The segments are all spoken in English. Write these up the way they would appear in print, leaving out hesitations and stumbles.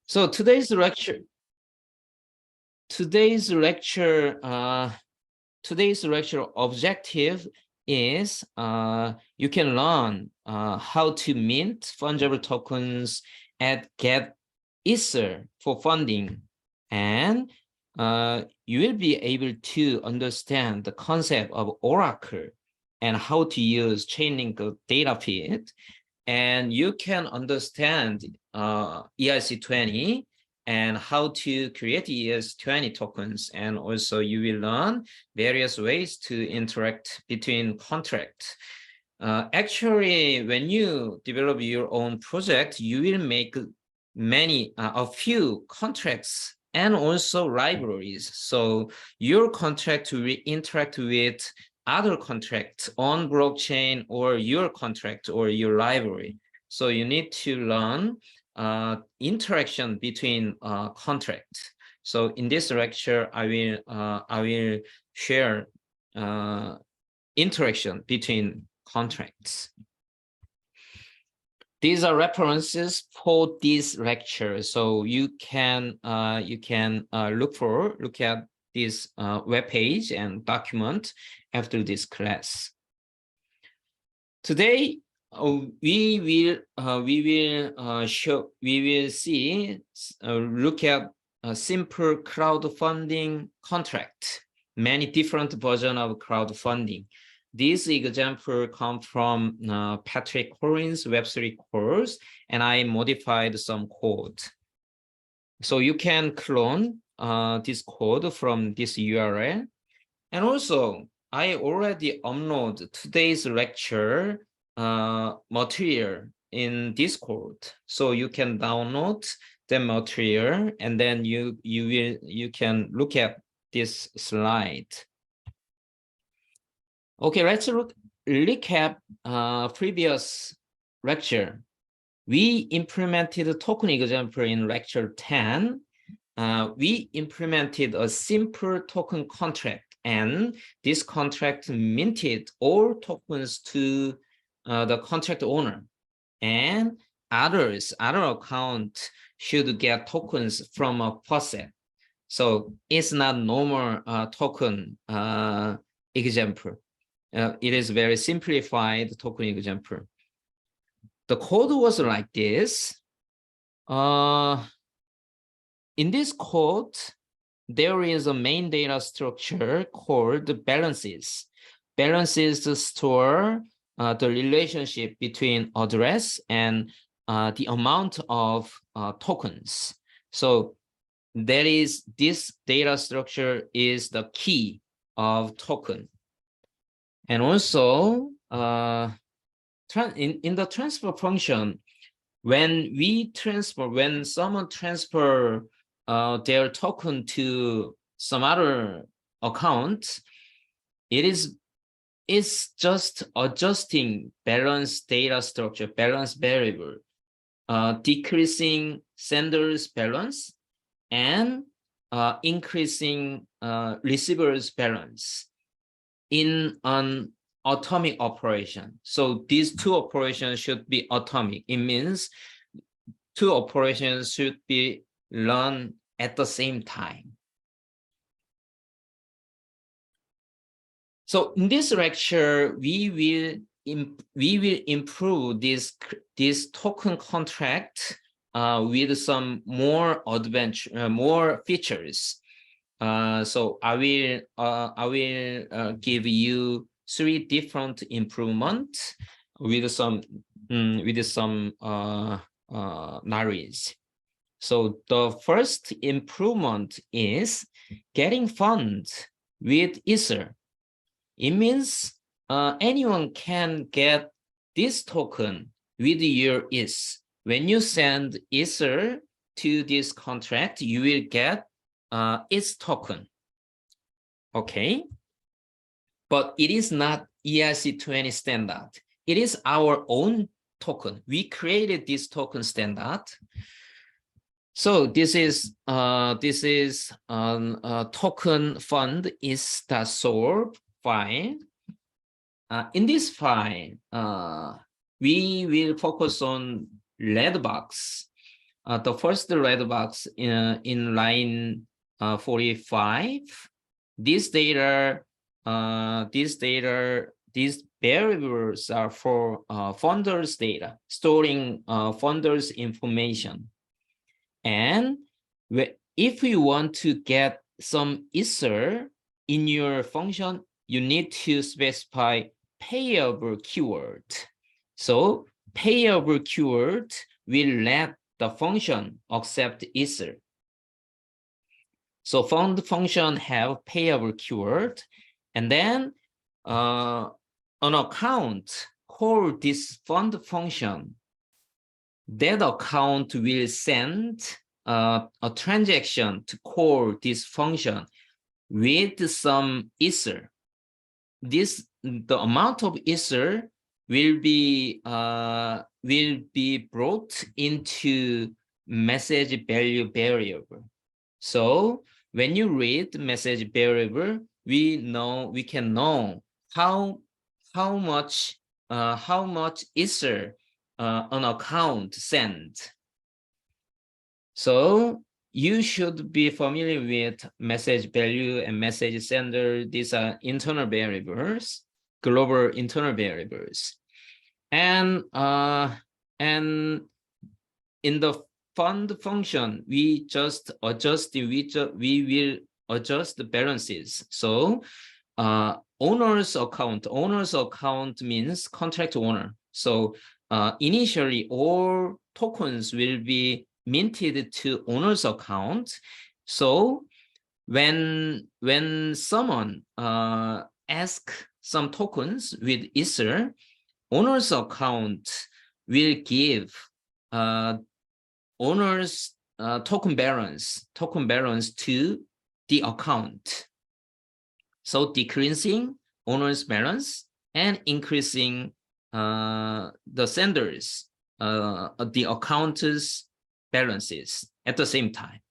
So today's lecture objective is you can learn how to mint fungible tokens and get Ether for funding, and you will be able to understand the concept of Oracle and how to use Chainlink data feed, and you can understand ERC20 and how to create ERC20 tokens, and also you will learn various ways to interact between contracts. Actually, when you develop your own project, you will make a few contracts and also libraries. So your contract will interact with other contracts on blockchain or your contract or your library. So you need to learn interaction between contracts. So in this lecture, I will share interaction between contracts. These are references for this lecture, so you can look at this web page and document after this class. Today we will look at a simple crowdfunding contract, many different versions of crowdfunding. This example comes from Patrick Corin's Web3 course, and I modified some code. So you can clone this code from this URL. And also, I already uploaded today's lecture material in Discord. So you can download the material, and then you can look at this slide. Okay, let's recap previous lecture. We implemented a token example in lecture 10. We implemented a simple token contract, and this contract minted all tokens to the contract owner, and other account should get tokens from a faucet. So it's not normal token example. It is very simplified token example. The code was like this. In this code, there is a main data structure called balances. Balances store the relationship between address and the amount of tokens. So that is, this data structure is the key of token. And also, in the transfer function, when someone transfer their token to some other account, it's just adjusting balance data structure, balance variable, decreasing sender's balance and increasing receiver's balance in an atomic operation. So these two operations should be atomic. It means two operations should be run at the same time. So in this lecture, we will improve this token contract with some more more features. So I will give you 3 different improvements with some knowledge. So the first improvement is getting funds with Ether. It means anyone can get this token with your ETH. When you send Ether to this contract, you will get its token. Okay, but it is not ERC20 standard. It is our own token. We created this token standard. So this is token fund is.sol file. In this file, we will focus on red box. the first red box in line 45. These variables are for funders data, storing funders information. And if you want to get some Ether in your function, you need to specify payable keyword. So payable keyword will let the function accept Ether. So fund function have payable keyword, and then an account call this fund function. That account will send a transaction to call this function with some Ether. The amount of Ether will be brought into message value variable. So when you read message variable, we can know how much Ether an account sent. So you should be familiar with message value and message sender. These are internal variables, global internal variables. And in the fund function, we will adjust the balances. So owner's account means contract owner. So initially all tokens will be minted to owner's account. So when someone asks some tokens with Ether, owner's account will give owner's token balance to the account. So decreasing owner's balance and increasing the sender's the account's balances at the same time.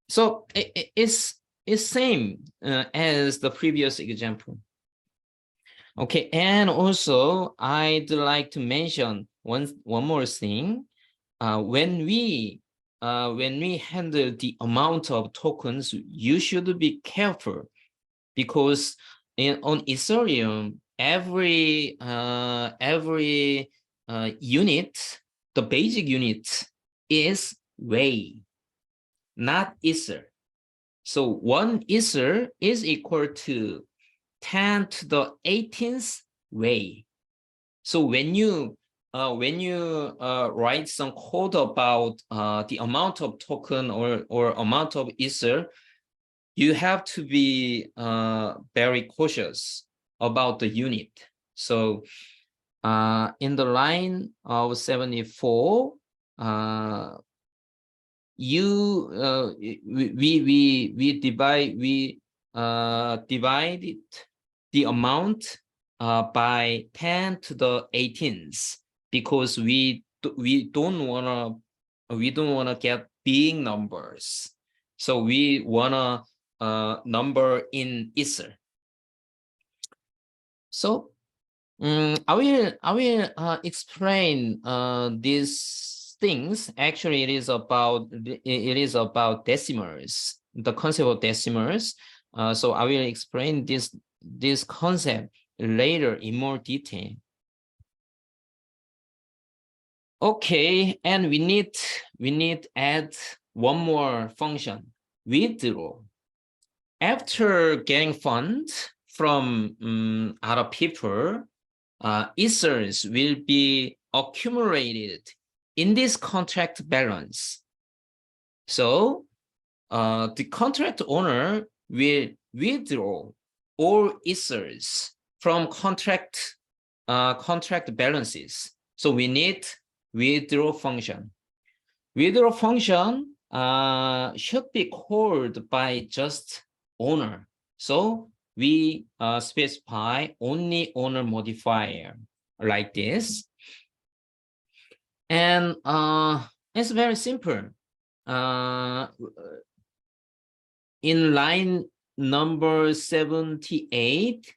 So it's same as the previous example. Okay, and also I'd like to mention one more thing. When we handle the amount of tokens, you should be careful, because on Ethereum, every unit, the basic unit is Wei, not Ether. So 1 Ether is equal to 10 to the 18th Wei. So when you write some code about the amount of token or amount of Ether, you have to be very cautious about the unit. So in the line of 74, we divided the amount by 10 to the 18th, because we don't wanna get big numbers. So we wanna number in Ether. So I will explain these things. Actually, it is about decimals, the concept of decimals. So I will explain this concept later in more detail. Okay, and we need add one more function, withdraw. After getting funds from other people, Ethers will be accumulated in this contract balance. So the contract owner will withdraw all Ethers from contract balances. So we need withdraw function. Withdraw function should be called by just owner. So we specify only owner modifier like this. And it's very simple. In line number 78,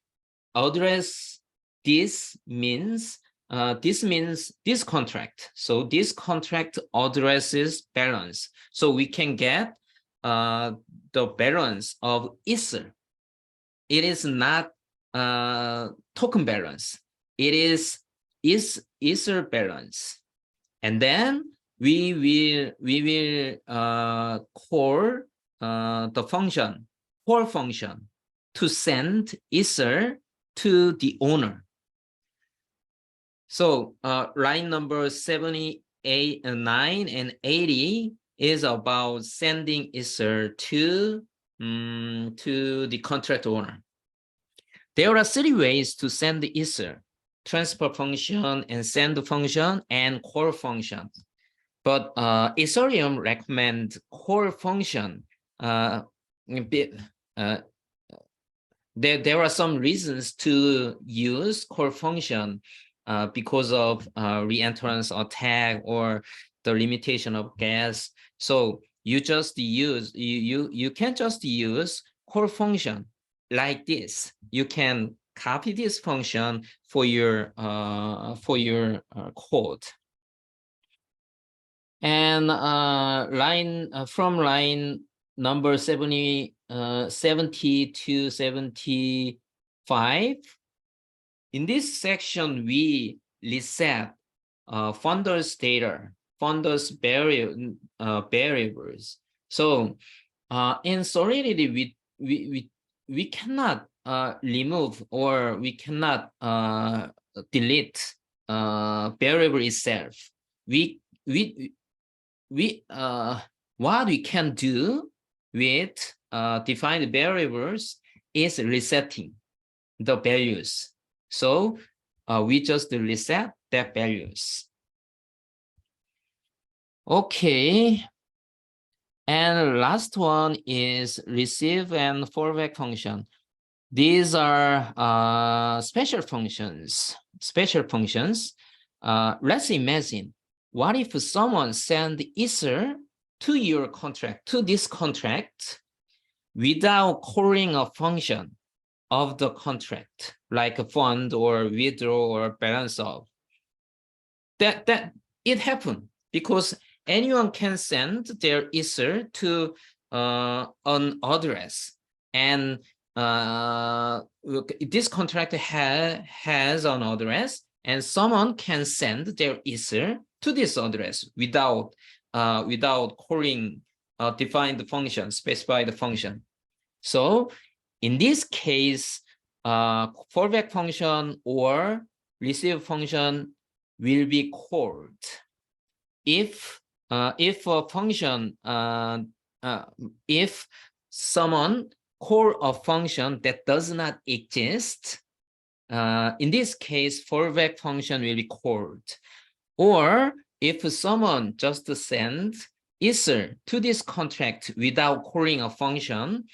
address this means this means this contract. So this contract addresses balance. So we can get the balance of Ether. It is not token balance. It is Ether balance. And then we will call the function, call function, to send Ether to the owner. So line number 78, 9, and 80 is about sending Ether to the contract owner. There are 3 ways to send the Ether: transfer function, and send function, and call function. But Ethereum recommends call function. There are some reasons to use call function because of reentrance attack or the limitation of gas. So you just use you can just use call function like this. You can copy this function for your code. And from line number 70 to 75, in this section we reset funders data, funders variables. So in Solidity we cannot remove, or we cannot delete variable itself. What we can do with defined variables is resetting the values. So we just reset the values. Okay. And last one is receive and fallback function. These are special functions. Let's imagine, what if someone send Ether to your contract, to this contract, without calling a function of the contract, like a fund or withdraw or balance of? That it happened because anyone can send their Ether to an address, and this contract has an address, and someone can send their Ether to this address without calling defined function, specified function. So in this case, fallback function or receive function will be called if a function if someone call a function that does not exist. In this case, fallback function will be called. Or if someone just sends Ether to this contract without calling a function,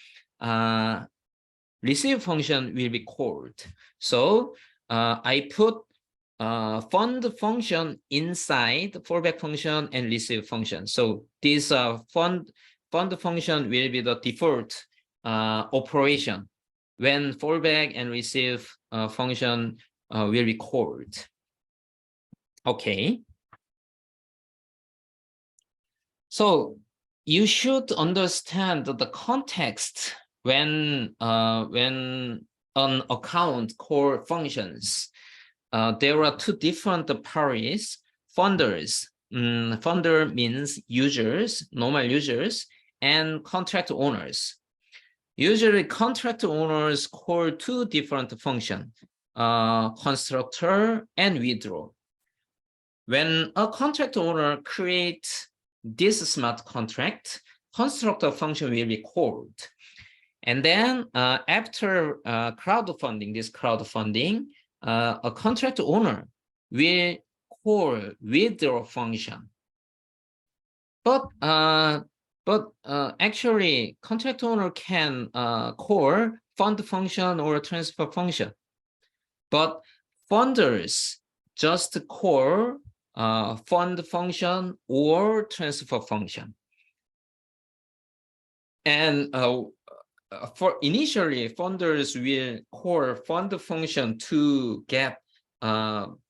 receive function will be called. So I put fund function inside fallback function and receive function. So this fund function will be the default operation when fallback and receive function will be called. Okay. So you should understand the context when an account call functions. There are 2 different parties: funders. Funder means users, normal users, and contract owners. Usually, contract owners call 2 different functions: constructor and withdraw. When a contract owner creates this smart contract, constructor function will be called. And then after crowdfunding, a contract owner will call withdraw function. But actually, contract owner can call fund function or transfer function. But funders just call fund function or transfer function. And for initially, funders will call fund function to get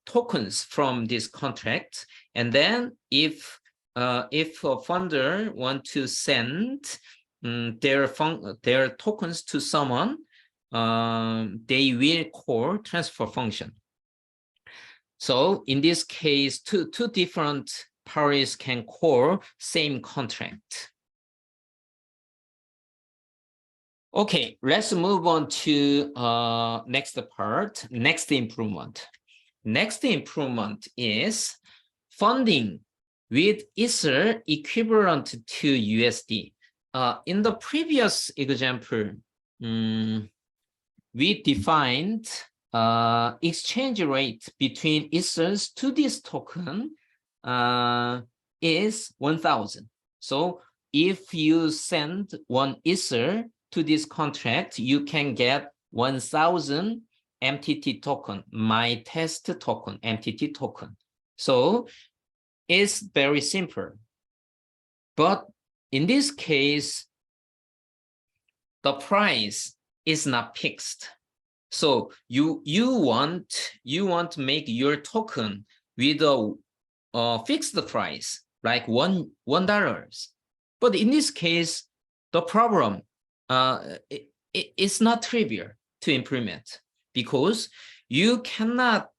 tokens from this contract, and then if a funder want to send their tokens to someone, they will call transfer function. So in this case, two different parties can call same contract. Okay, let's move on to next part, next improvement. Next improvement is funding with Ether equivalent to USD. In the previous example, we defined exchange rate between Ethers to this token is 1,000. So if you send one Ether to this contract, you can get 1,000 MTT token, my test token, MTT token. So it's very simple. But in this case, the price is not fixed. So you want to make your token with a fixed price, like $1. But in this case, the problem it's not trivial to implement, because you cannot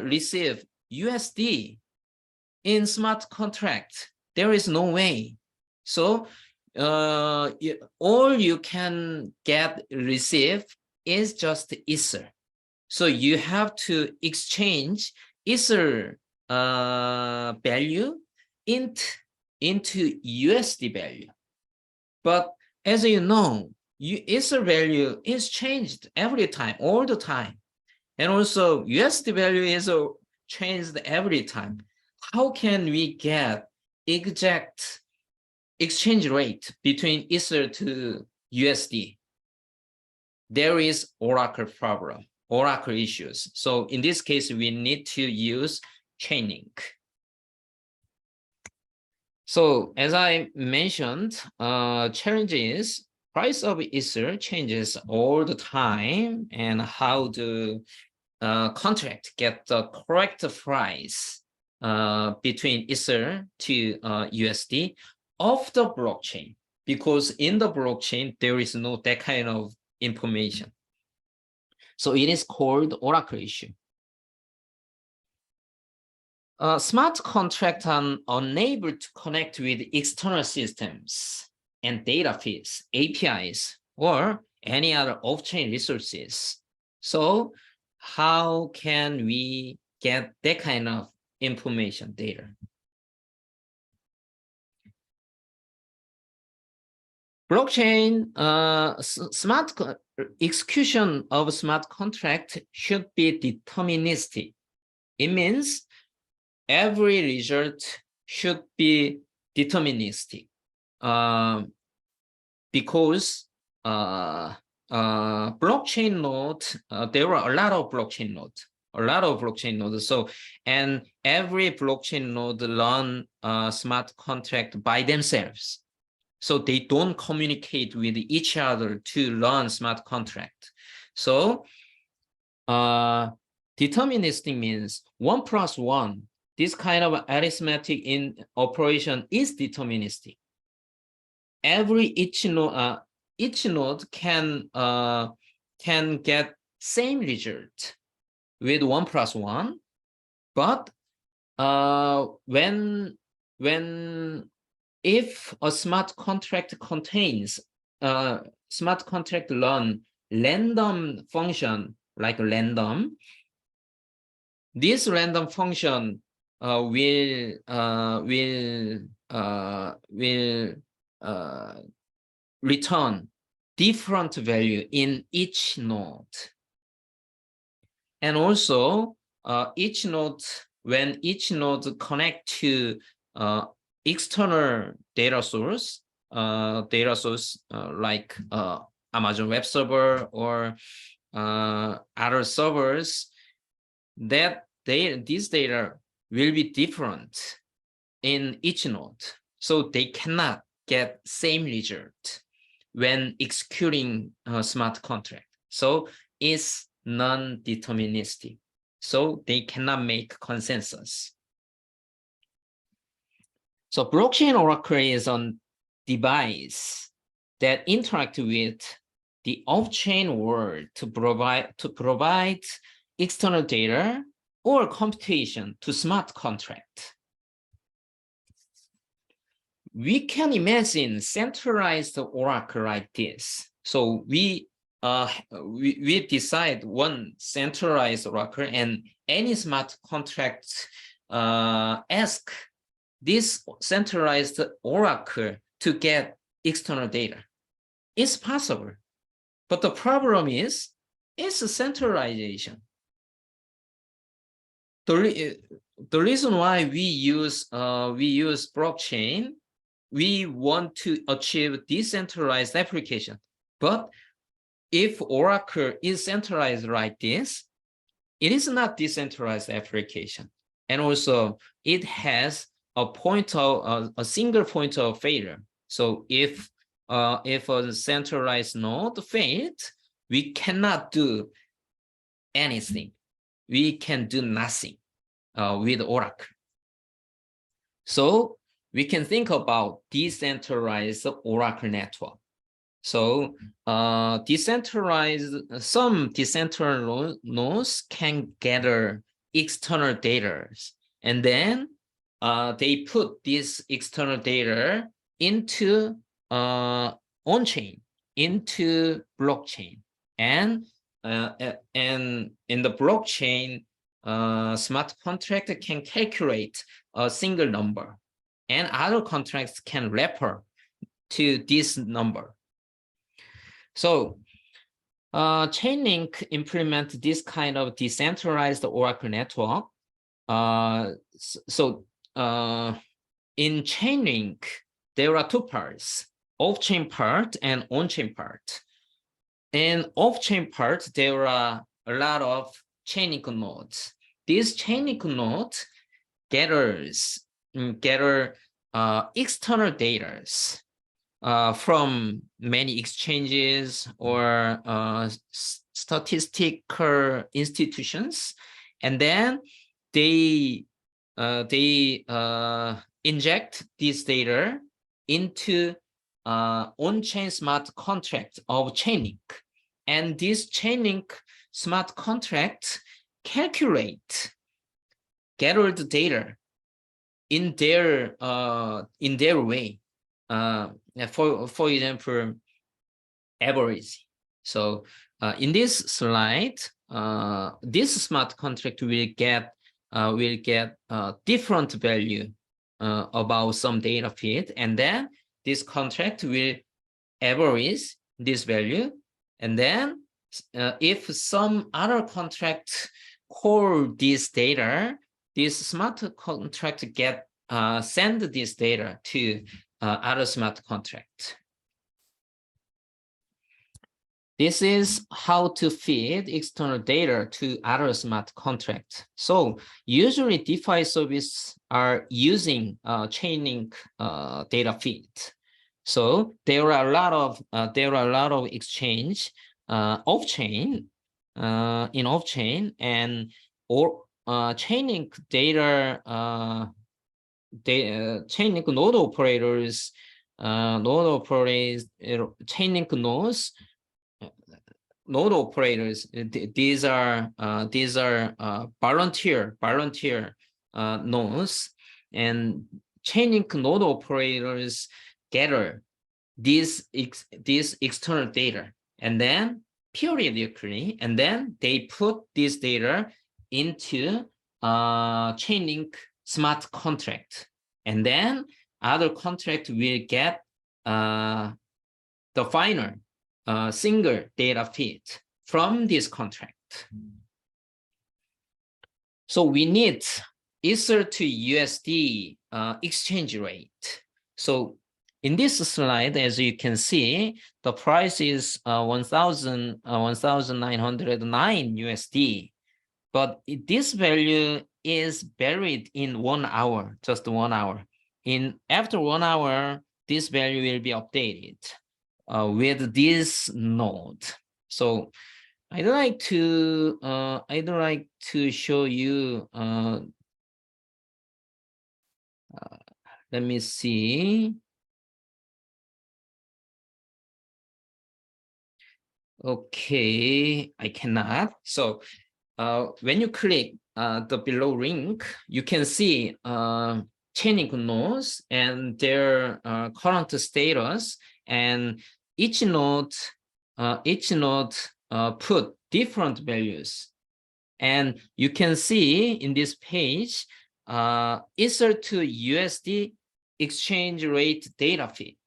receive USD in smart contract. There is no way. So all you can receive is just Ether. So you have to exchange Ether value into USD value. But as you know, Ether value is changed every time, all the time. And also USD value is changed every time. How can we get exact exchange rate between Ether to USD? There is Oracle problem, Oracle issues. So in this case, we need to use Chainlink. So as I mentioned, challenge is price of Ether changes all the time, and how the contract get the correct price between Ether to USD of the blockchain, because in the blockchain there is no that kind of information. So it is called Oracle issue. Smart contracts are unable to connect with external systems and data feeds, APIs, or any other off-chain resources. So how can we get that kind of information, data? Blockchain smart execution of smart contract should be deterministic. It means every result should be deterministic, because blockchain node, there are a lot of blockchain nodes, So, and every blockchain node run smart contract by themselves. So they don't communicate with each other to run smart contract. So deterministic means 1 + 1. This kind of arithmetic in operation is deterministic. Each node can get same result with 1 + 1, but if a smart contract contains smart contract run random function like random, this random function will return different value in each node. And also each node, when each node connect to external data source like Amazon Web Server or other servers, these data will be different in each node. So they cannot get same result when executing a smart contract. So it's non-deterministic. so they cannot make consensus. So blockchain oracle is a device that interact with the off-chain world to provide external data or computation to smart contract. We can imagine centralized oracle like this. So we decide one centralized oracle, and any smart contract ask this centralized oracle to get external data. It's possible, but the problem is it's a centralization. The reason why we use blockchain, we want to achieve decentralized application. But if Oracle is centralized like this, it is not decentralized application. And also it has a single point of failure. So if a centralized node failed, we cannot do anything. We can do nothing with Oracle. So we can think about decentralized Oracle network. So some decentralized nodes can gather external data, and then they put this external data into on-chain, into blockchain, and in the blockchain, smart contract can calculate a single number, and other contracts can refer to this number. So Chainlink implement this kind of decentralized Oracle network. In Chainlink, there are two parts, off-chain part and on-chain part. In off-chain part, there are a lot of Chainlink nodes. These Chainlink nodes gather external data from many exchanges or statistical institutions, and then they inject this data into on-chain smart contract of Chainlink, and this Chainlink smart contract calculate gathered data in their way. For example, average. So in this slide, this smart contract will get different value about some data feed, and then this contract will average this value, and then if some other contract call this data, this smart contract get send this data to other smart contract. This is how to feed external data to other smart contract. So usually DeFi services are using Chainlink data feed. So there are a lot of exchange off-chain in off-chain, and or Chainlink data Chainlink node operators, Chainlink nodes, node operators. These are volunteer nodes, and Chainlink node operators gather these external data, and then periodically, and then they put this data into Chainlink smart contract, and then other contract will get the final single data feed from this contract. So we need Ether to USD exchange rate. So in this slide, as you can see, the price is 1,909 USD, but this value is buried in 1 hour, just 1 hour. After 1 hour, this value will be updated with this node. So I'd like to show you let me see. Okay, I cannot. So when you click the below link, you can see chaining nodes and their current status, and each node put different values. And you can see in this page, Ether to USD exchange rate data feed.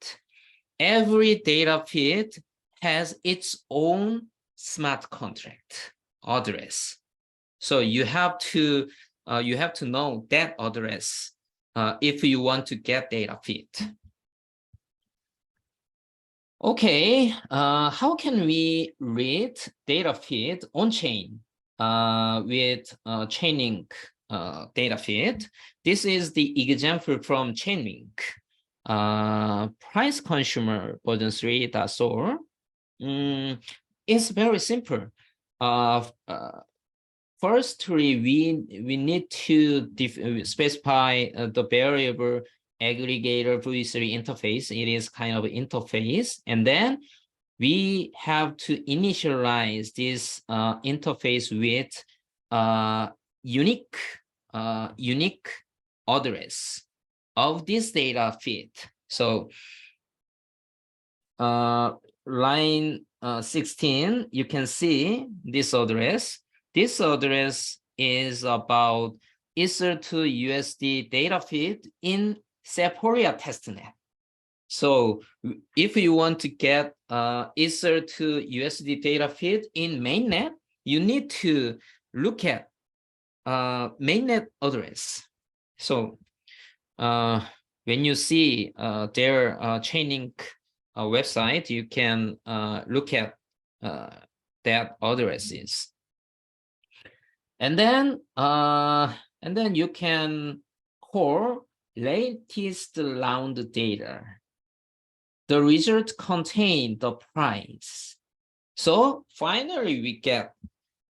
Every data feed has its own smart contract address. So you have to know that address if you want to get data feed. Okay, how can we read data feed on chain with Chainlink data feed? This is the example from Chainlink. Price consumer version 3.0. It's very simple. Firstly, we need to specify the variable aggregator V3 interface. It is kind of interface, and then we have to initialize this interface with unique address of this data feed. So line 16, you can see this address. This address is about Ether to USD data feed in Seporia testnet. So if you want to get Ether to USD data feed in mainnet, you need to look at mainnet address. So when you see their Chainlink website, you can look at that addresses. And then you can call latest round data. The result contain the price. So finally, we get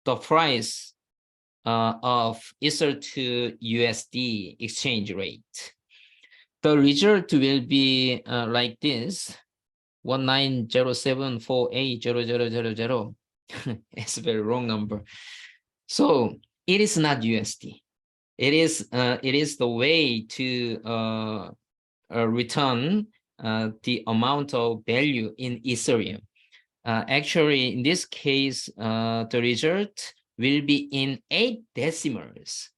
the price of Ether to USD exchange rate. The result will be like this: 1907480000. It's a very wrong number. So it is not USD. It is the way to return the amount of value in Ethereum. Actually, in this case, the result will be in 8 decimals.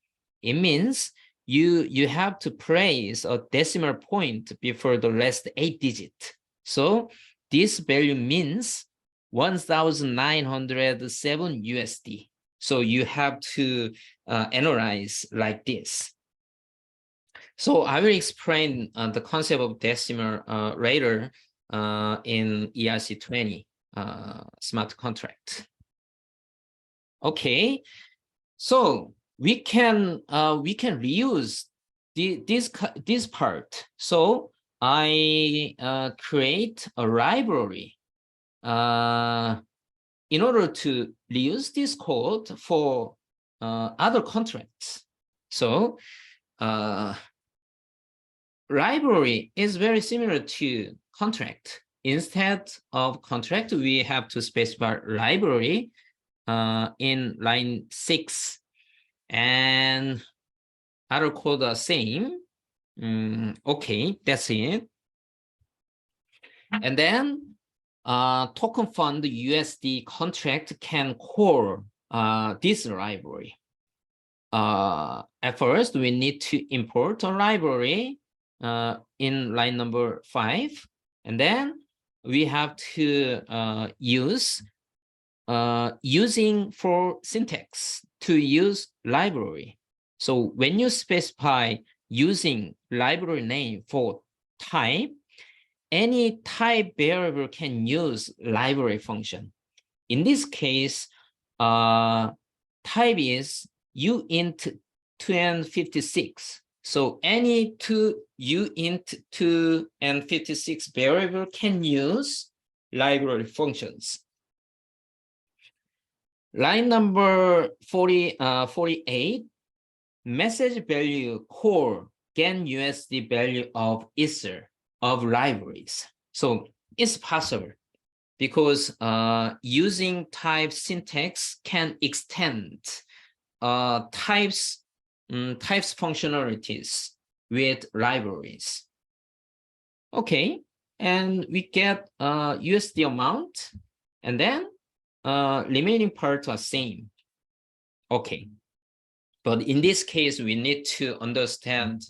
It means you have to place a decimal point before the last 8 digits. So this value means 1907 USD. So you have to analyze like this. So I will explain the concept of decimal later in ERC20 smart contract. Okay, so we can reuse this part. So I create a library in order to reuse this code for other contracts. So library is very similar to contract. Instead of contract, we have to specify library in line 6, and other code the same. Okay, that's it. And then token fund USD contract can call this library. At first, we need to import a library in line number 5, and then we have to use using for syntax to use library. So when you specify using library name for type, any type variable can use library function. In this case, type is uint 2 and 56. So any uint 2 and 56 variable can use library functions. Line number 48, message value core gain USD value of Ether of libraries. So it's possible because using type syntax can extend types functionalities with libraries. Okay, and we get USD amount, and then remaining parts are same. Okay, but in this case, we need to understand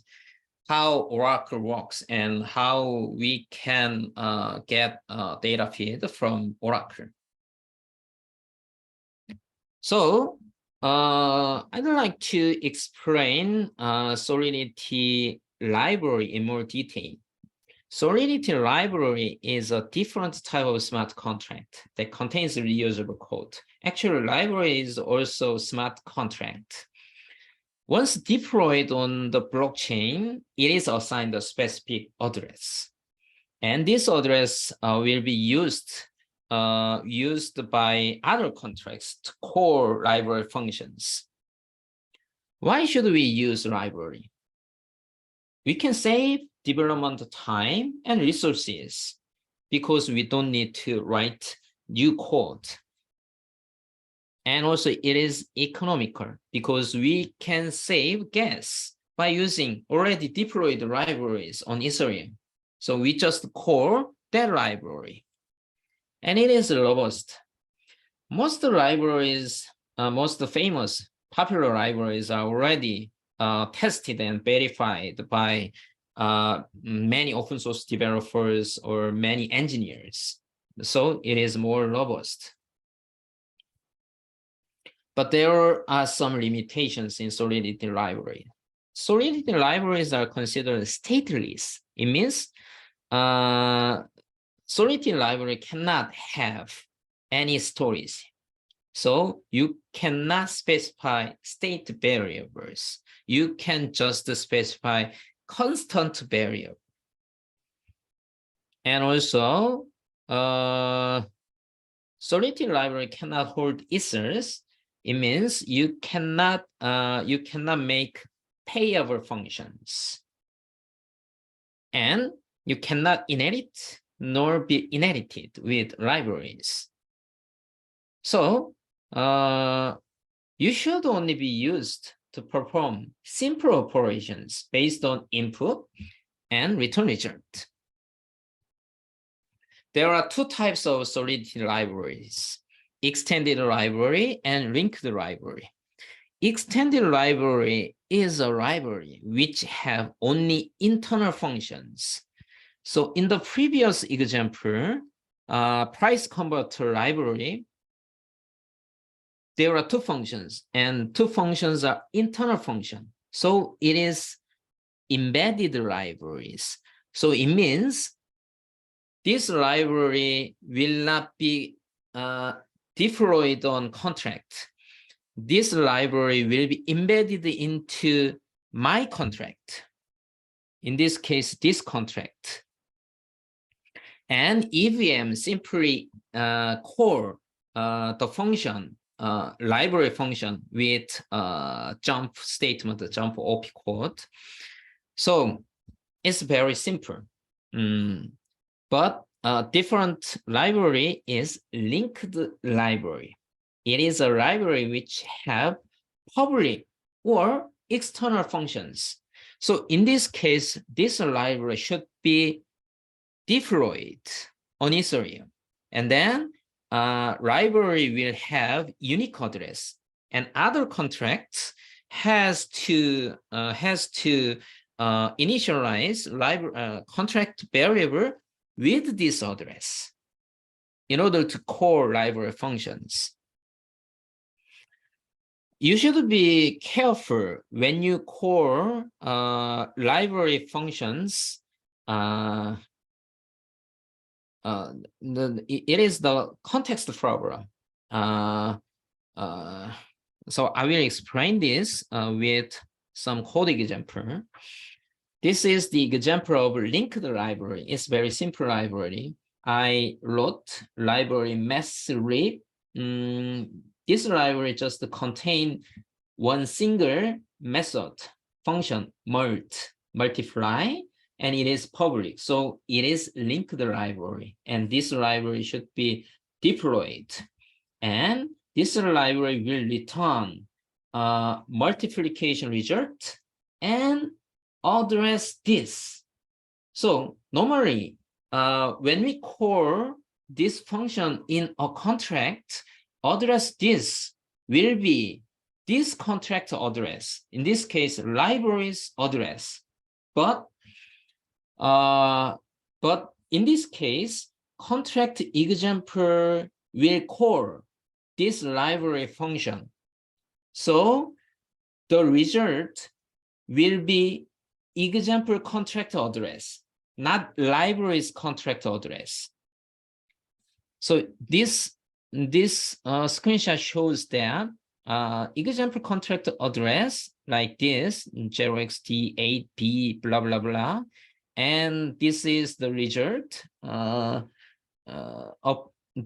how Oracle works and how we can get data feed from Oracle. So I'd like to explain Solidity library in more detail. Solidity library is a different type of smart contract that contains reusable code. Actually, library is also smart contract. Once deployed on the blockchain, it is assigned a specific address. And this address will be used by other contracts to call library functions. Why should we use library? We can save development time and resources because we don't need to write new code. And also it is economical because we can save gas by using already deployed libraries on Ethereum. So we just call that library. And it is robust. Most libraries, most famous popular libraries are already tested and verified by many open source developers or many engineers. So it is more robust. But there are some limitations in Solidity library. Solidity libraries are considered stateless. It means Solidity library cannot have any storage. So you cannot specify state variables. You can just specify constant variable. And also, Solidity library cannot hold ethers. It means you cannot make payable functions, and you cannot inherit nor be inherited with libraries. So you should only be used to perform simple operations based on input and return result. There are two types of Solidity libraries: extended library and linked library. Extended library is a library which have only internal functions. So in the previous example, price converter library, there are two functions, and two functions are internal function. So it is embedded libraries. So it means this library will not be deployed on contract. This library will be embedded into my contract. In this case, this contract. And EVM simply call the function, library function with jump statement, jump OP code. So it's very simple. But different library is linked library. It is a library which have public or external functions. So in this case, this library should be deployed on Ethereum. And then library will have unique address, and other contracts has to initialize library contract variable with this address in order to call library functions. You should be careful when you call library functions. It is the context problem. So I will explain this with some code example. This is the example of linked library. It's very simple library. I wrote library mass read this library just contain one single method function multiply, and it is public. So it is linked library, and this library should be deployed. And this library will return multiplication result and address this. So normally, when we call this function in a contract, address this will be this contract address. In this case, library's address. But in this case, contract example will call this library function. So the result will be example contract address, not library's contract address. So this screenshot shows that example contract address like this 0xD8B blah blah blah, and this is the result. Up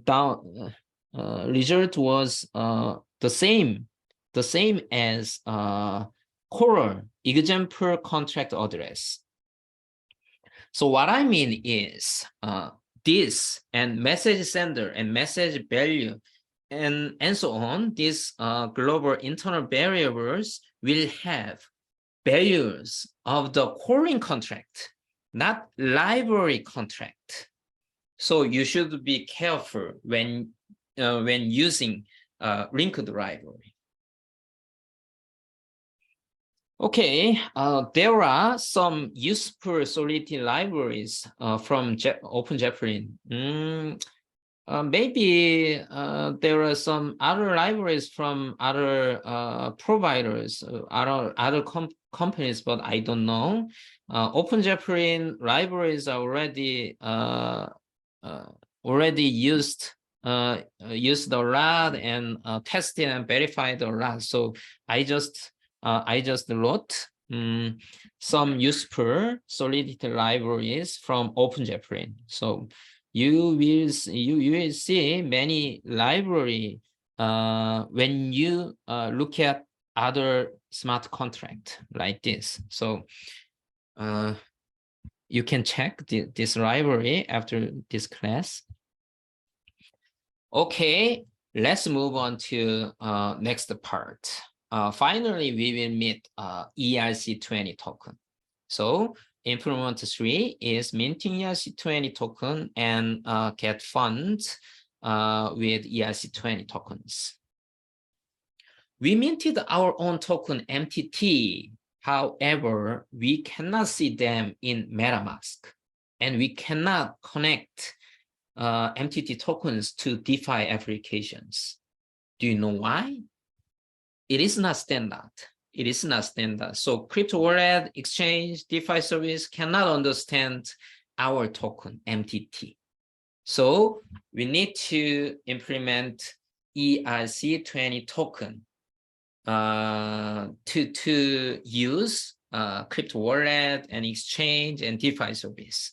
down result was the same as core example contract address. So what I mean is this and message sender and message value and so on, these global internal variables will have values of the calling contract, not library contract. So you should be careful when using linked library. Okay, there are some useful Solidity libraries from OpenJePrin. Maybe there are some other libraries from other providers, other companies, but I don't know. OpenJePrin libraries are already used a lot and tested and verified a lot. So I just wrote some useful Solidity libraries from OpenJePrin. So you will see many library when you look at other smart contract like this. So you can check this library after this class. Okay, let's move on to next part. Finally, we will meet ERC20 token. So implement 3 is minting ERC20 token and get funds with ERC20 tokens. We minted our own token MTT. However, we cannot see them in MetaMask, and we cannot connect MTT tokens to DeFi applications. Do you know why? It is not standard. It is not standard. So crypto wallet, exchange, DeFi service cannot understand our token MTT. So we need to implement ERC20 token to use crypto wallet and exchange and DeFi service.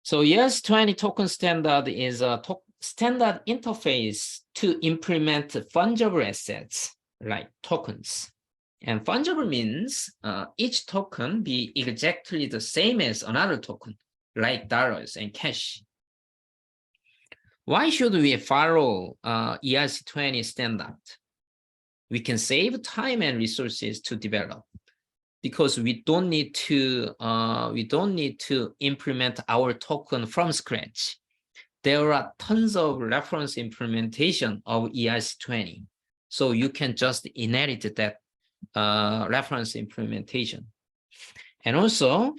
So ERC20 token standard is a standard interface to implement fungible assets like tokens. And fungible means each token be exactly the same as another token, like dollars and cash. Why should we follow ERC20 standard? We can save time and resources to develop, because we don't need to implement our token from scratch. There are tons of reference implementation of ERC20, so you can just inherit that reference implementation. And also,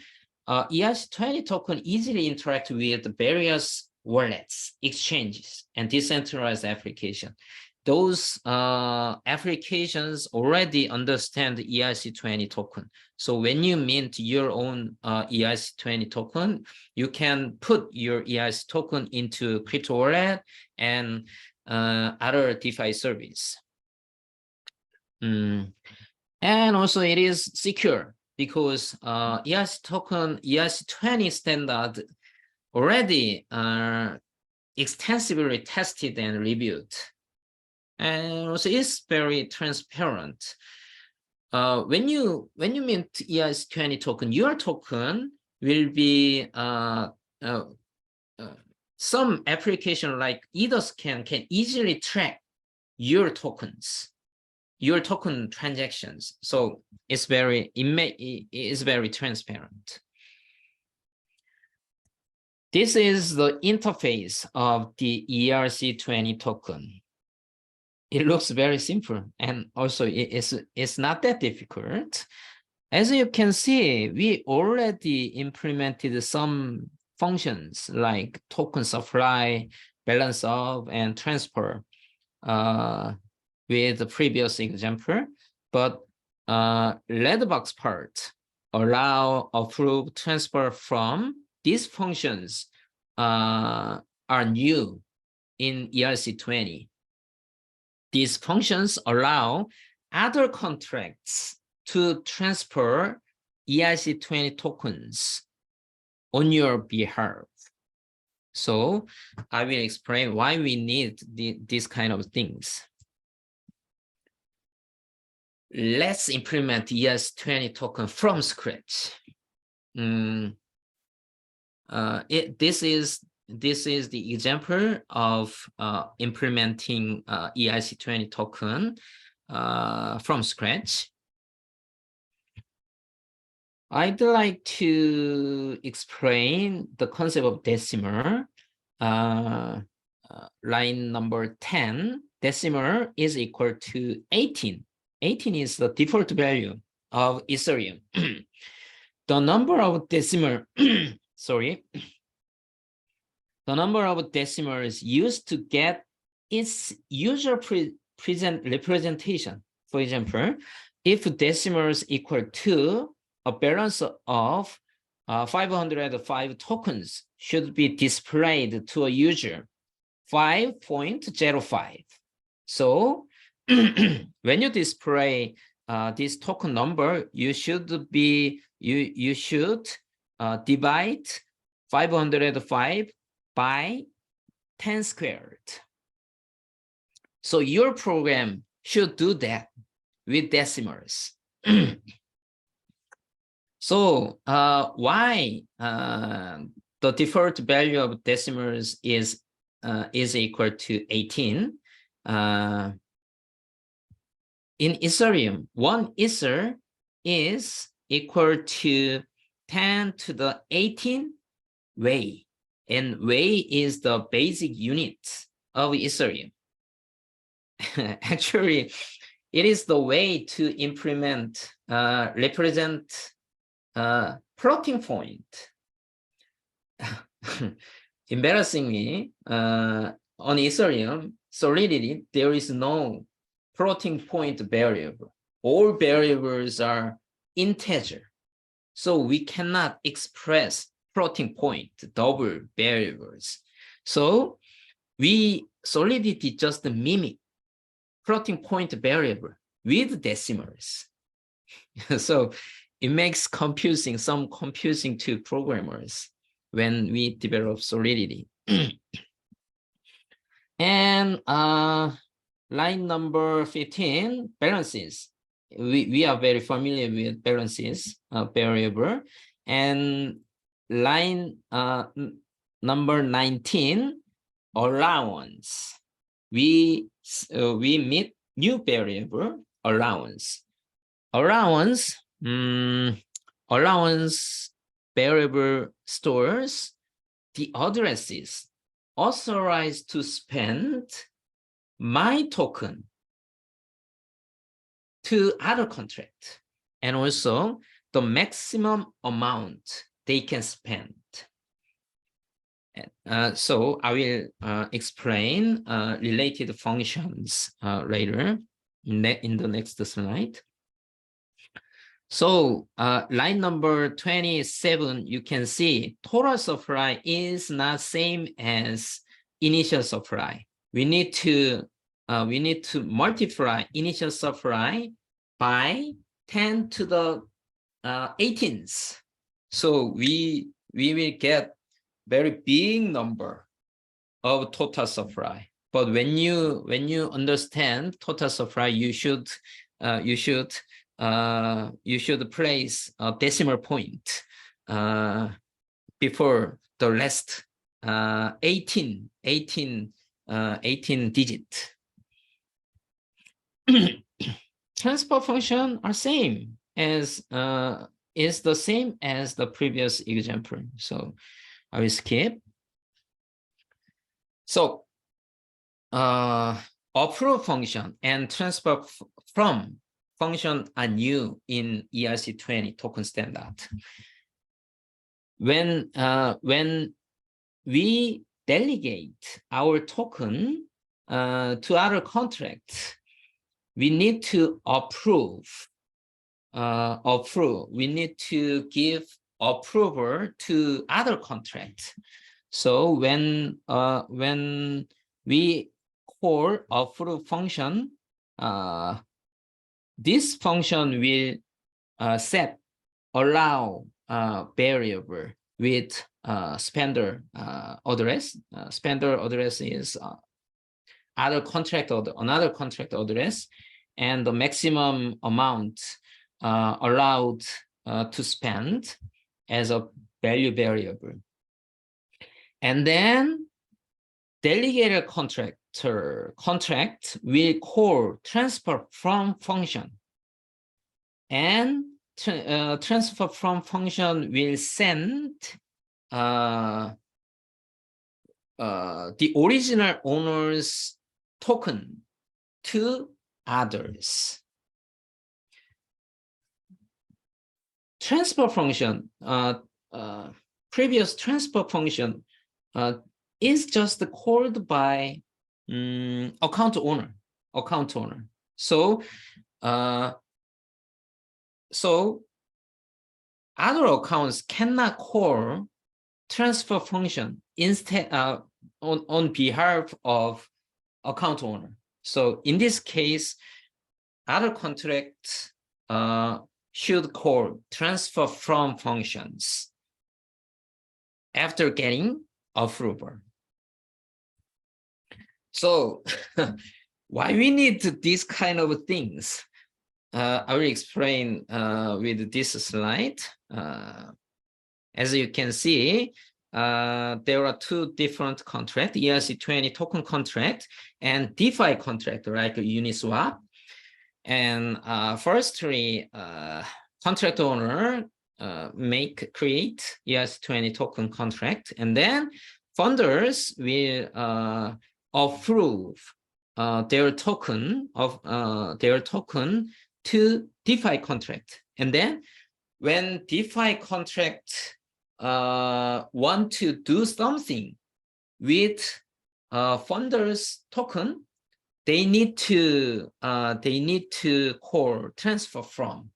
ERC20 token easily interact with various wallets, exchanges, and decentralized applications. Those applications already understand the ERC20 token. So when you mint your own ERC20 token, you can put your ERC token into crypto wallet and other DeFi service. And also it is secure, because ERC20 standard already extensively tested and reviewed. and also it's very transparent. When you mint ERC20 token, your token will be some application like EtherScan can easily track your tokens, your token transactions. So it's very transparent. This is the interface of the ERC20 token. It looks very simple, and also it's not that difficult. As you can see, we already implemented some functions like token supply, balance of, and transfer with the previous example, but red box part allow approve transfer from these functions are new in ERC20. These functions allow other contracts to transfer ERC20 tokens on your behalf. So I will explain why we need these kind of things. Let's implement ERC20 token from scratch. This is the example of implementing ERC20 token from scratch. I'd like to explain the concept of decimal. Line number 10, decimal is equal to 18. 18 is the default value of Ethereum. The number of decimal, sorry, the number of decimals used to get its user present representation. For example, if decimals equal to a balance of 505 tokens should be displayed to a user 5.05. So when you display this token number, you should divide 505 by 10 squared. So your program should do that with decimals. So why the default value of decimals is equal to 18? In Ethereum, 1 Ether is equal to 10 to the 18 Wei, and Wei is the basic unit of Ethereum. Actually, it is the way to implement, represent floating point. Embarrassingly, on Ethereum, Solidity, there is no floating point variable. All variables are integer. So we cannot express floating point double variables. So Solidity just mimic floating point variable with decimals. So it makes some confusing to programmers when we develop Solidity. And line number 15, balances. We are very familiar with balances variable. And line number 19, allowance. We meet new variable allowance. Allowance variable stores the addresses authorized to spend my token to other contract, and also the maximum amount they can spend. So I will explain related functions later in the next slide. So line number 27, you can see total supply is not same as initial supply. We need to multiply initial supply by 10 to the 18th. So we will get very big number of total supply. But when you understand total supply, you should place a decimal point before the last 18 digit. Transfer function are same as is the same as the previous example. So I will skip. So approve function and transfer from function are new in ERC20 token standard. When we delegate our token to other contracts, we need to approve. We need to give approval to other contracts. So when we call approve function, this function will set allow variable with spender address. Spender address is other contract or another contract address, and the maximum amount allowed to spend as a value variable. And then delegated contract will call transfer from function, and transfer from function will send the original owner's token to others. Transfer function, previous transfer function is just called by account owner. So other accounts cannot call transfer function instead on behalf of account owner. So in this case, other contracts should call transfer from functions after getting approval. So why we need these kind of things? I will explain with this slide. As you can see, there are two different contracts, ERC20 token contract and DeFi contract, like Uniswap. And firstly, contract owner create ERC20 token contract, and then funders will approve their token to DeFi contract. And then when DeFi contract want to do something with funders token, they need to call transfer from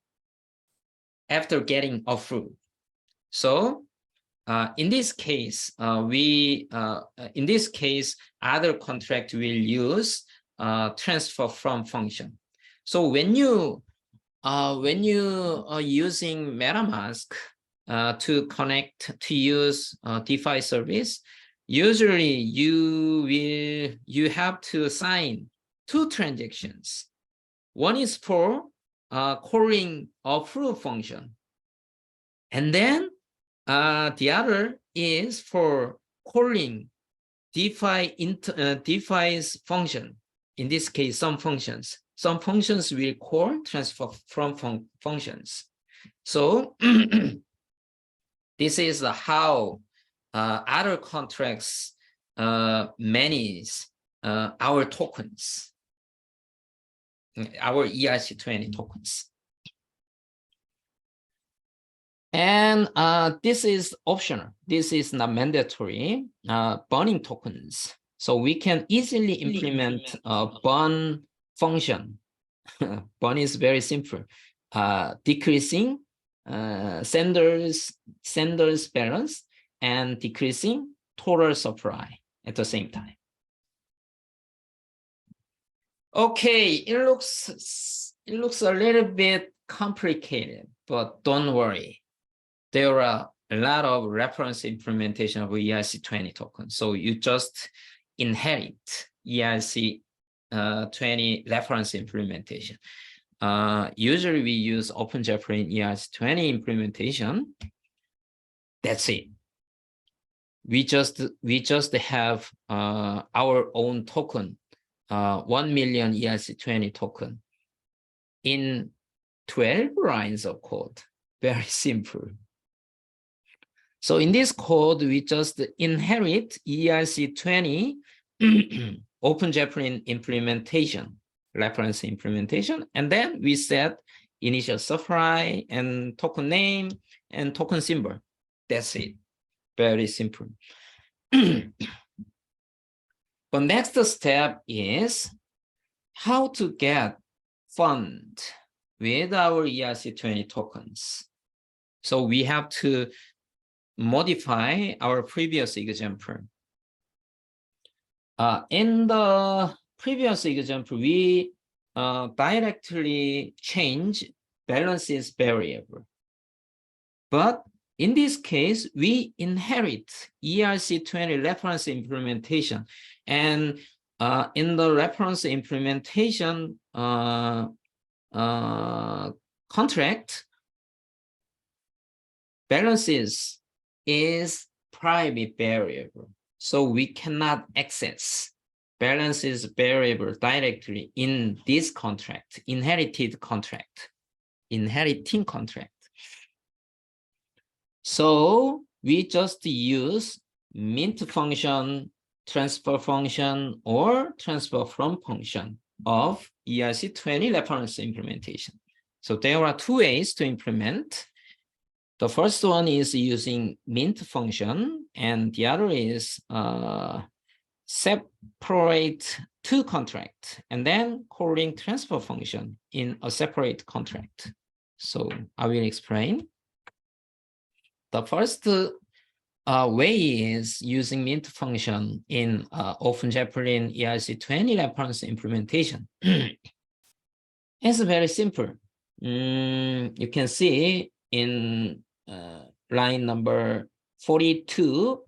after getting approved. So in this case, other contract will use transfer from function. So when you are using MetaMask to use DeFi service, usually you have to sign two transactions. One is for calling approve function, and then the other is for calling DeFi's function. In this case, some functions will call transfer from functions. So this is how other contracts manage our tokens, our ERC20 tokens. And this is optional. This is not mandatory. Burning tokens. So we can easily implement a burn function. Burn is very simple. Decreasing sender's balance and decreasing total supply at the same time. Okay, it looks a little bit complicated, but don't worry. There are a lot of reference implementation of ERC20 token. So you just inherit ERC20 reference implementation. Usually we use OpenJFR in ERC20 implementation. That's it. We just have our own token, 1 million ERC20 token in 12 lines of code. Very simple. So in this code, we just inherit ERC20 OpenJFR implementation, reference implementation, and then we set initial supply and token name and token symbol. That's it. Very simple. The next step is how to get fund with our ERC20 tokens. So we have to modify our previous example. In the previous example, we directly change balances variable. But in this case, we inherit ERC20 reference implementation. And in the reference implementation contract, balances is private variable. So we cannot access balances variable directly in this contract, inheriting contract. So we just use mint function, transfer function, or transfer from function of ERC20 reference implementation. So there are two ways to implement. The first one is using mint function, and the other is separate two contracts and then calling transfer function in a separate contract. So I will explain. The first way is using mint function in OpenJFR ERC20 reference implementation. It's very simple. You can see in line number 42,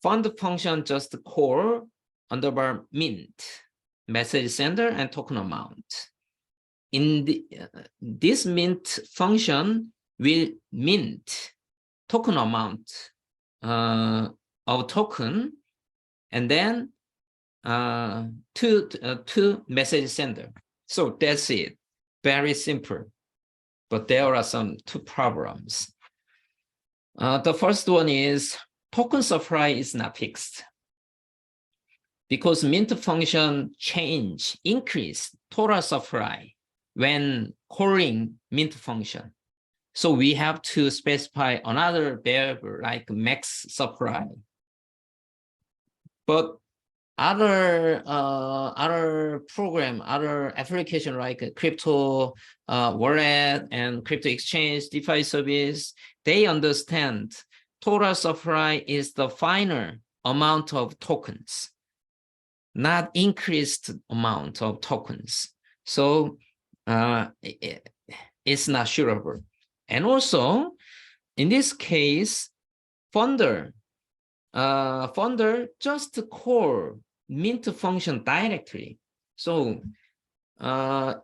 fund function just call underbar mint, message sender, and token amount. In this mint function will mint token amount of token, and then to message sender. So that's it. Very simple. But there are two problems. The first one is token supply is not fixed, because mint function increase total supply when calling mint function. So we have to specify another variable like max supply. But other application like crypto wallet and crypto exchange, DeFi service, they understand total supply is the final amount of tokens, not increased amount of tokens. So it's not sureable. And also, in this case, funder just call mint function directly. So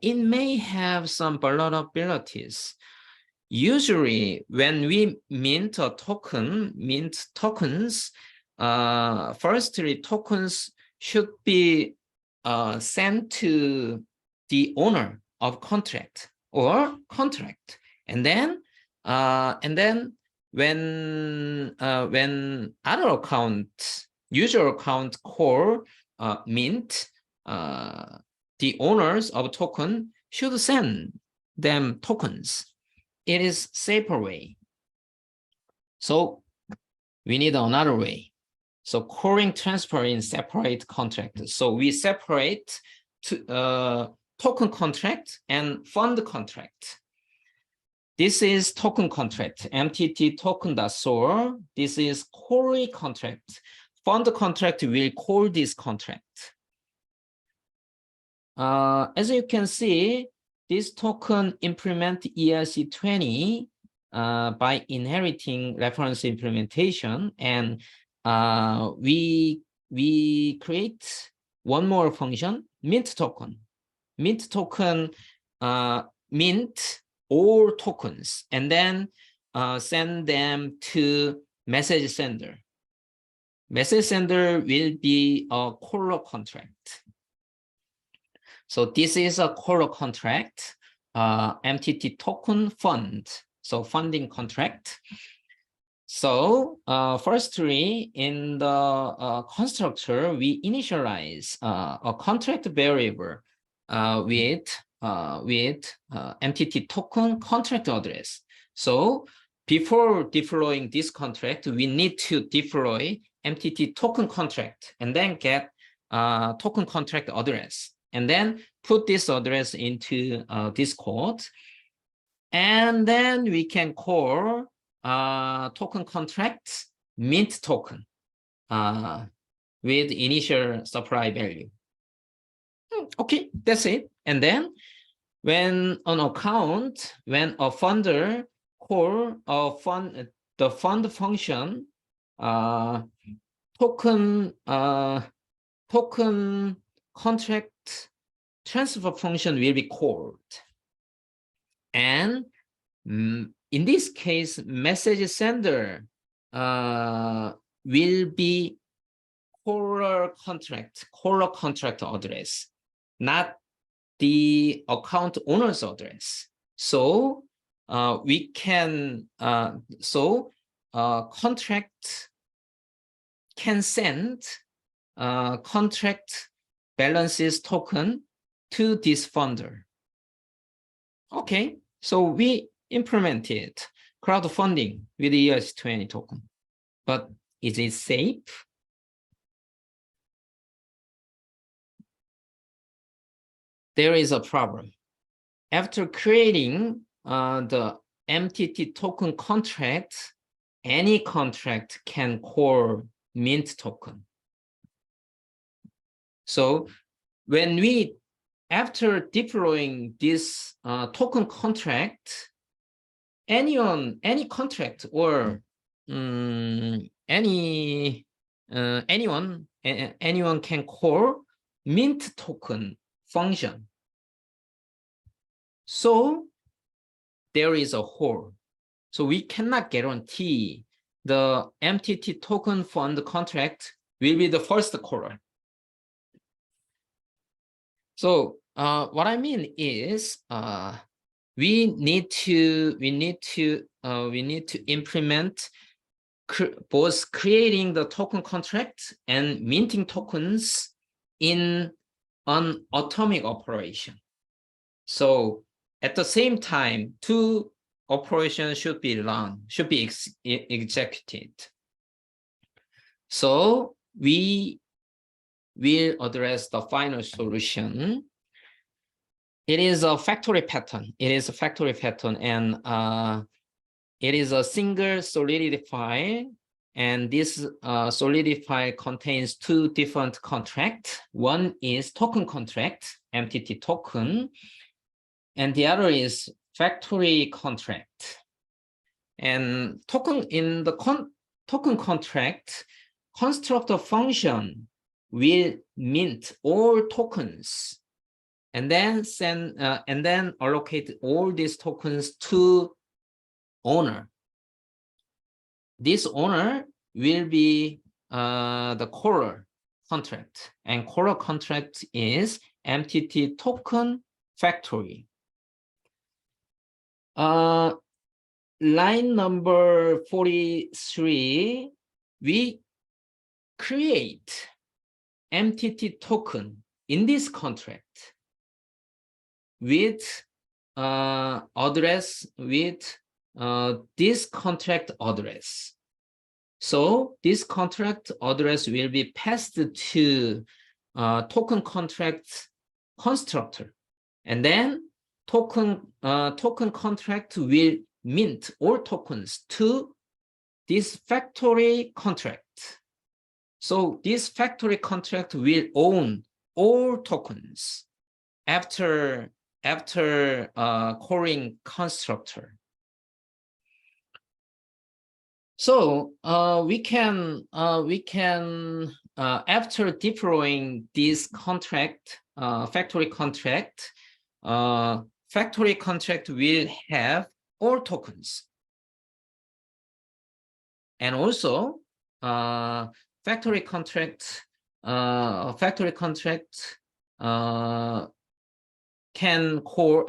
it may have some vulnerabilities. Usually, when we mint a token, mint tokens, firstly, tokens should be sent to the owner of contract or contract, and then when other account, user account call mint, the owners of token should send them tokens. It is safer way. So we need another way. So calling transfer in separate contract. So we separate token contract and fund contract. This is token contract, MTT token.store. This is query contract. Fund contract will call this contract. As you can see, this token implement ERC20 by inheriting reference implementation, and we one more function, mint token. Mint token mint all tokens and then send them to message sender. Message sender will be a caller contract. So this is a caller contract, MTT token fund, so funding contract. So firstly, in the constructor, we initialize a contract variable with MTT token contract address. So before deploying this contract, we need to deploy MTT token contract and then get token contract address and then put this address into this code. And then we can call token contract mint token with initial supply value. Okay, that's it. And then when an account, when a funder call the fund function, token contract transfer function will be called. And in this case, message sender will be caller contract address, not the account owner's address. So we can contract can send contract balances token to this funder. Okay, so we implemented crowdfunding with the ERC20 token, but is it safe? There is a problem. After creating the MTT token contract, any contract can call mint token. So when we, after deploying this token contract, anyone or anyone can call mint token function. So there is a hole. So we cannot guarantee the MTT token fund contract will be the first caller. So what I mean is we need to implement both creating the token contract and minting tokens in an atomic operation. So at the same time, two operations should be run, should be executed. So we will address the final solution. It is a factory pattern. It is a factory pattern, and it is a single solidity file. And this solidity file contains two different contracts. One is token contract, MTT token, and the other is factory contract. And token in the token contract, constructor function will mint all tokens and then allocate all these tokens to owner. This owner will be the caller contract, and caller contract is MTT token factory. Line number 43, we create MTT token in this contract with address with this contract address. So this contract address will be passed to token contract constructor, and then token contract will mint all tokens to this factory contract. So this factory contract will own all tokens after calling constructor. So we can after deploying this contract, factory contract will have all tokens. And also, factory contract can call,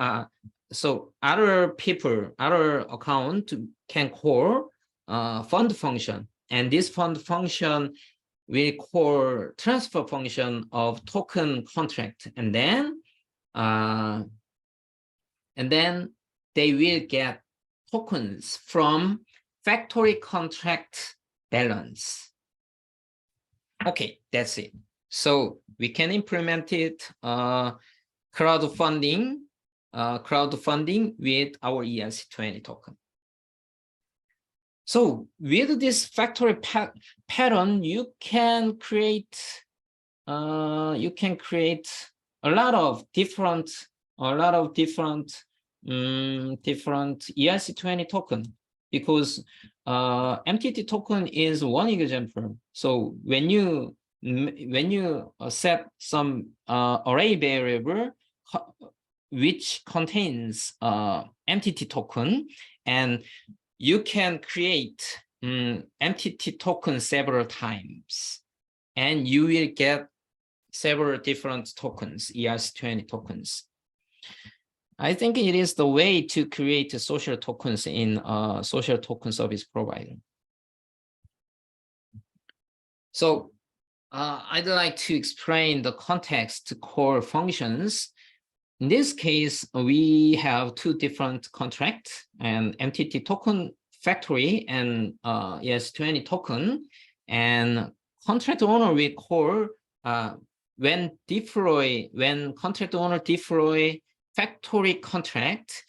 so other account can call fund function, and this fund function will call transfer function of token contract, and then they will get tokens from factory contract balance. Okay, that's it. So we can implement it crowdfunding with our ERC20 token. So with this factory pattern, you can create a lot of different ERC20 token, because MTT token is one example. So when you set some array variable which contains MTT token, and you can create MTT token several times, and you will get several different tokens, ERC20 tokens. I think it is the way to create social tokens in social token service provider. So I'd like to explain the context core functions. In this case, we have two different contracts, and MTT token factory and ERC20 token, and contract owner will call when contract owner deploy factory contract,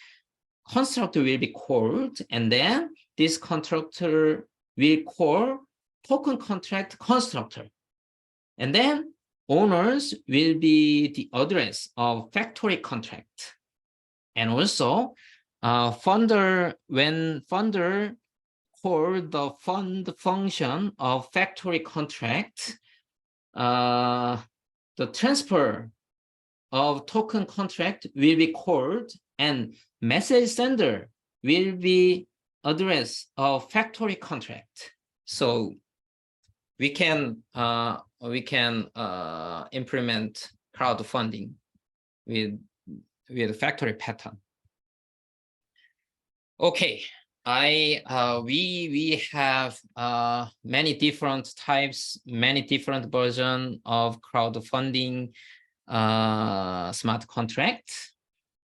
constructor will be called, and then this constructor will call token contract constructor, and then owners will be the address of factory contract. And also funder, when funder call the fund function of factory contract, the transfer of token contract will be called, and message sender will be address of factory contract. So we can implement crowdfunding with factory pattern. Okay, we have many different types, many different versions of crowdfunding smart contract.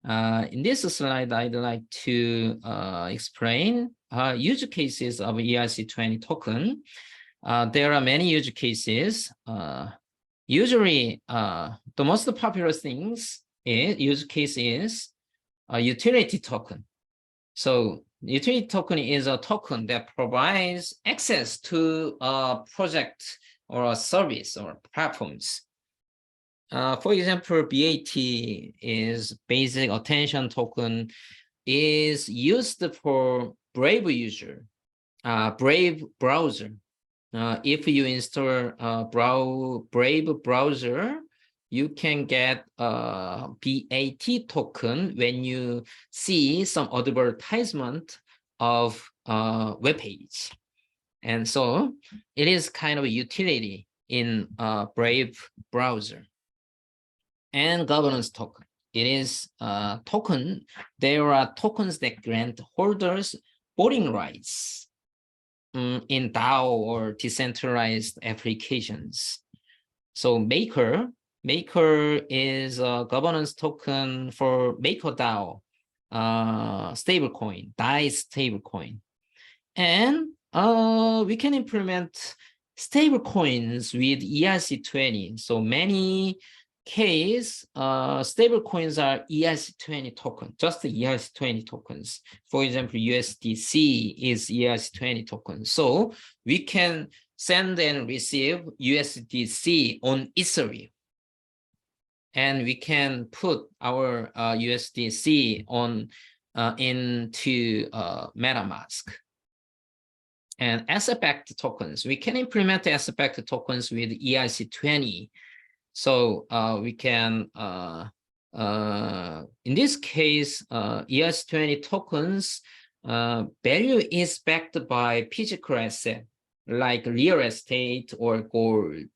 In this slide, I'd like to explain use cases of ERC20 token. There are many use cases. Usually, the most popular use case is a utility token. So utility token is a token that provides access to a project or a service or platforms. For example, BAT is basic attention token, is used for Brave user, Brave browser. If you install Brave browser, you can get a BAT token when you see some advertisement of web page. And so it is kind of a utility in Brave browser. And governance token. It is a token. There are tokens that grant holders voting rights in DAO or decentralized applications. So Maker is a governance token for MakerDAO stablecoin, DAI stablecoin. And we can implement stablecoins with ERC20. So many case, stablecoins are ERC20 token, just the ERC20 tokens. For example, USDC is ERC20 token. So we can send and receive USDC on Ethereum. And we can put our USDC on into MetaMask. And asset-backed tokens, we can implement asset-backed tokens with ERC20. So we can, in this case, ERC20 tokens value is backed by physical asset like real estate or gold.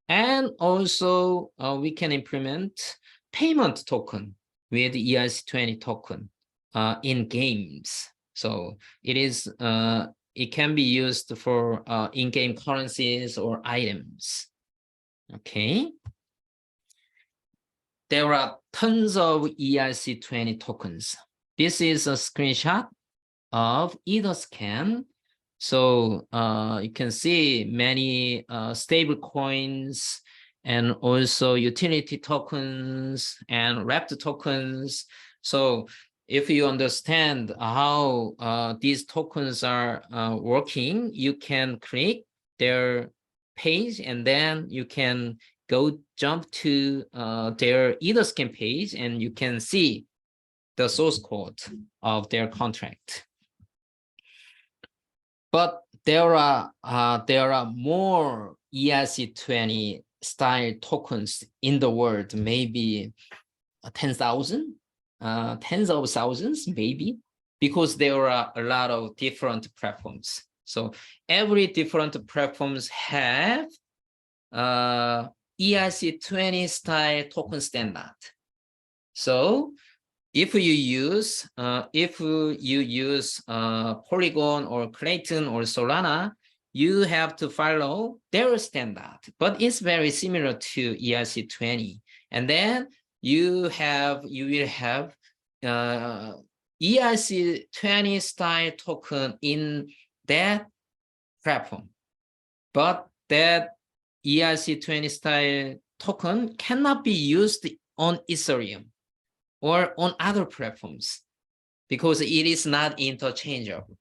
And also we can implement payment token with ERC20 token in games. So it can be used for in-game currencies or items. Okay. There are tons of ERC20 tokens. This is a screenshot of Etherscan. So you can see many stable coins and also utility tokens and wrapped tokens. So if you understand how these tokens are working, you can click their page and then you can jump to their Etherscan page and you can see the source code of their contract. But there are more ERC20 style tokens in the world, maybe 10,000, tens of thousands, maybe, because there are a lot of different platforms. So every different platforms have ERC20 style token standard. So if you use Polygon or Clayton or Solana, you have to follow their standard, but it's very similar to ERC20. And then you will have ERC20 style token in that platform, but that ERC20 style token cannot be used on Ethereum or on other platforms because it is not interchangeable.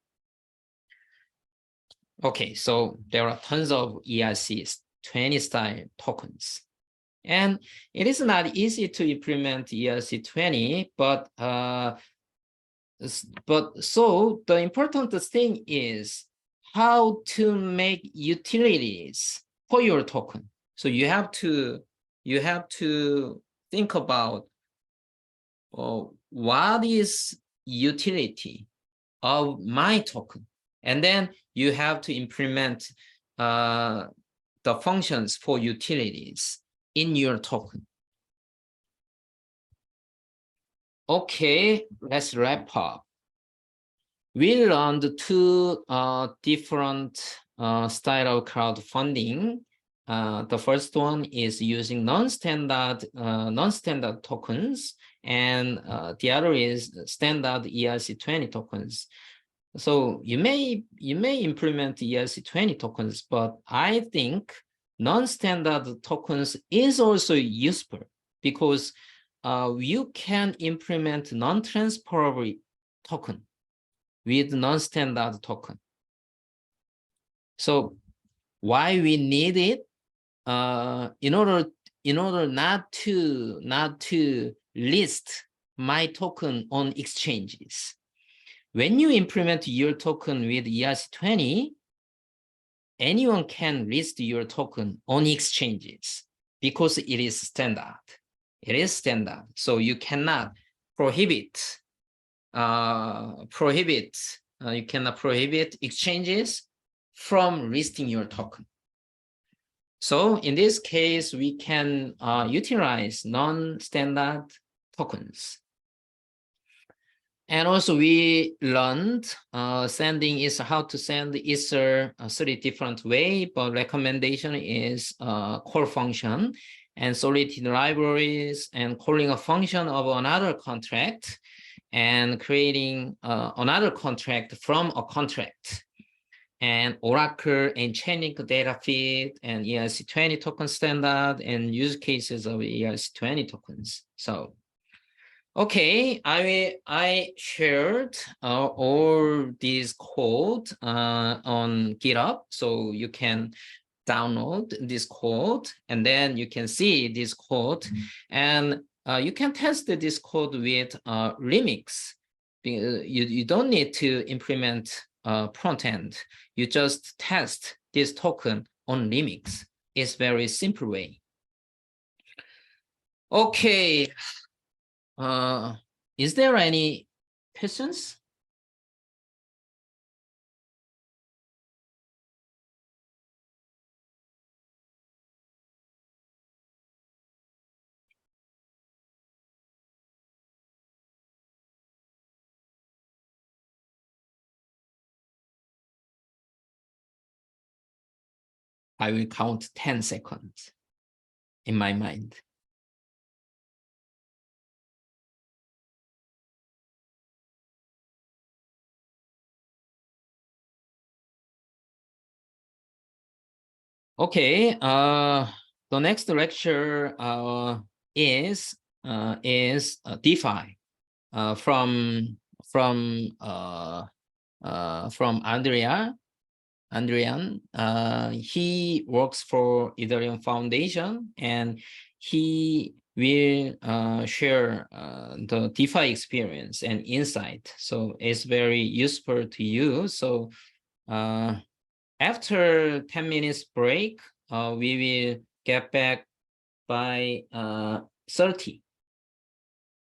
Okay, so there are tons of ERC20 style tokens. And it is not easy to implement ERC20, but so the important thing is how to make utilities for your token. So you have to think about what is utility of my token, and then you have to implement the functions for utilities in your token. Okay, let's wrap up. We learned two different style of crowdfunding. The first one is using non-standard tokens, and the other is standard ERC20 tokens. So you may implement ERC20 tokens, but I think non-standard tokens is also useful because you can implement non-transferable token with non-standard token. So why we need it? In order not to list my token on exchanges. When you implement your token with ERC20, anyone can list your token on exchanges because it is standard. It is standard. So you cannot prohibit exchanges from listing your token. So in this case, we can utilize non-standard tokens. And also we learned sending is how to send Ether 3 different ways, but recommendation is call function and Solidity libraries and calling a function of another contract and creating another contract from a contract. And Oracle and Chainlink data feed and ERC20 token standard and use cases of ERC20 tokens. So, okay, I shared all these code on GitHub, so you can download this code and then you can see this code, and you can test this code with Remix. You don't need to implement front end. You just test this token on Remix. It's very simple way. Okay. Is there any questions? I will count 10 seconds in my mind. Okay, the next lecture is DeFi from Andrian. He works for Ethereum Foundation, and he will share the DeFi experience and insight. So it's very useful to you. So after 10 minutes break, we will get back by 30.